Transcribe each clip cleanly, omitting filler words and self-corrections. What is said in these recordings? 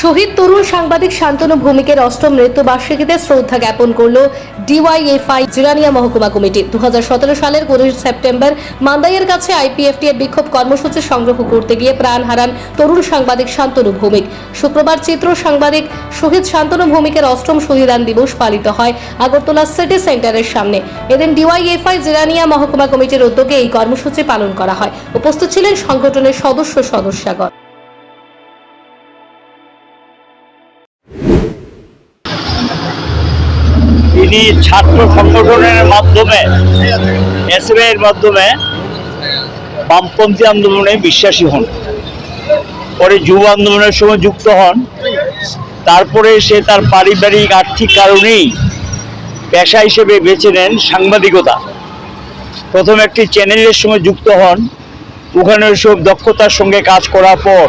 শহীদ তরুণ সাংবাদিক শান্তনু ভৌমিকের অষ্টম মৃত্যুবার্ষিকীতে শ্রদ্ধা জ্ঞাপন করল ডিওয়াইএফআই জিরানিয়া মহকুমা কমিটি। 2017 সালের 15 সেপ্টেম্বর মান্দাইয়ের কাছে আইপিএফটি এর বিক্ষোভ কর্মসূচি সংগ্রহ করতে গিয়ে প্রাণ হারান তরুণ সাংবাদিক শান্তনু ভৌমিক। শুক্রবার চিত্র সাংবাদিক শহীদ শান্তনু ভৌমিকের অষ্টম শহীদান দিবস পালিত হয় আগরতলা সিটি সেন্টারের সামনে। এদিন ডিওয়াইএফআই জিরানিয়া মহকুমা কমিটির উদ্যোগে এই কর্মসূচি পালন করা হয়। উপস্থিত ছিলেন সংগঠনের সদস্যগণ। তিনি ছাত্র সংগঠনের মাধ্যমে এসএফআই এর মাধ্যমে বামপন্থী আন্দোলনে বিশ্বাসী হন, পরে যুব আন্দোলনের সঙ্গে যুক্ত হন। তারপরে সে তার পারিবারিক আর্থিক কারণেই পেশা হিসেবে বেছে নেন সাংবাদিকতা। প্রথম একটি চ্যানেলের সঙ্গে যুক্ত হন, ওখানে সব দক্ষতার সঙ্গে কাজ করার পর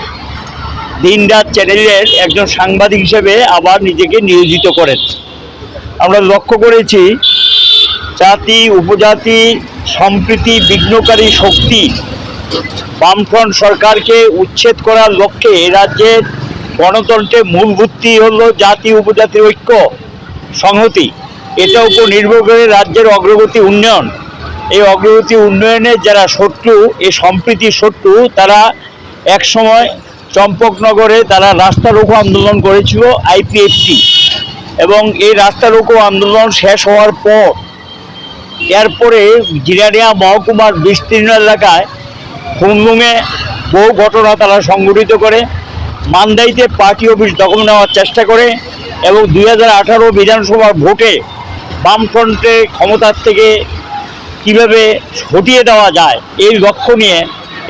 দিনরাত চ্যানেলের একজন সাংবাদিক হিসেবে আবার নিজেকে নিয়োজিত করেন। আমরা লক্ষ্য করেছি জাতি উপজাতি সম্প্রীতি বিঘ্নকারী শক্তি বামফ্রন্ট সরকারকে উচ্ছেদ করার লক্ষ্যে এ রাজ্যের গণতন্ত্রের মূল ভিত্তি হলো জাতি উপজাতির ঐক্য সংহতি। এটার উপর নির্ভর করে রাজ্যের অগ্রগতি উন্নয়ন। এই অগ্রগতি উন্নয়নের যারা শত্রু, এই সম্প্রীতির শত্রু, তারা একসময় চম্পকনগরে তারা রাস্তা রোকো আন্দোলন করেছিল আইপিএফটি, এবং এই রাস্তা রোকো আন্দোলন শেষ হওয়ার পর এরপরে জিরানিয়া মহকুমার বিস্তীর্ণ এলাকায় খুনলুঙে বহু ঘটনা তারা সংঘটিত করে, মান্দাইতে পার্টি অফিস দখল নেওয়ার চেষ্টা করে, এবং 2018 বিধানসভার ভোটে বামফ্রন্টে ক্ষমতার থেকে কিভাবে হটিয়ে দেওয়া যায় এই লক্ষ্য নিয়ে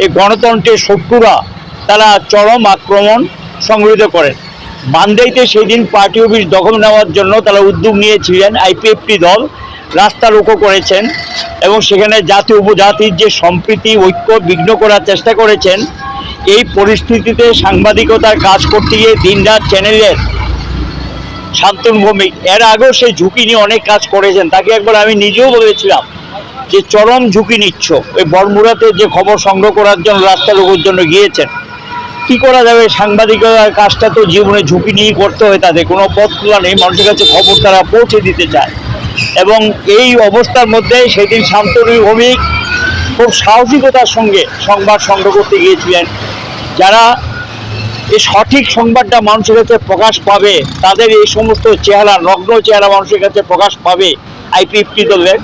এই গণতন্ত্রের শত্রুরা তারা চরম আক্রমণ সংঘটিত করেন। মান্দাইতে সেই দিন পার্টি অফিস দখল নেওয়ার জন্য তারা উদ্যোগ নিয়েছিলেন। আইপিএফটি দল রাস্তা রোকো করেছেন এবং সেখানে জাতি উপজাতির যে সম্প্রীতি ঐক্য বিঘ্ন করার চেষ্টা করেছেন। এই পরিস্থিতিতে সাংবাদিকতার কাজ করতে গিয়ে দিনরাত চ্যানেলের শান্তনু ভৌমিক এর আগেও সেই ঝুঁকি নিয়ে অনেক কাজ করেছেন। তাকে একবার আমি নিজেও বলেছিলাম যে চরম ঝুঁকি নিচ্ছ, ওই বড়মুড়াতে যে খবর সংগ্রহ করার জন্য রাস্তা রোকোর জন্য গিয়েছেন। কি করা যাবে, সাংবাদিকতার কাজটা তো জীবনে ঝুঁকি নিয়েই করতে হয়, তাদের কোনো পথ খোলা নেই, মানুষের কাছে খবর তারা পৌঁছে দিতে চায়। এবং এই অবস্থার মধ্যে সেদিন শান্তনু ভৌমিক খুব সাহসিকতার সঙ্গে সংবাদ সংগ্রহ করতে গিয়েছিলেন। যারা এই সঠিক সংবাদটা মানুষের কাছে প্রকাশ পাবে, তাদের এই সমস্ত চেহারা, নগ্ন চেহারা মানুষের কাছে প্রকাশ পাবে আইপিএফটি দলের।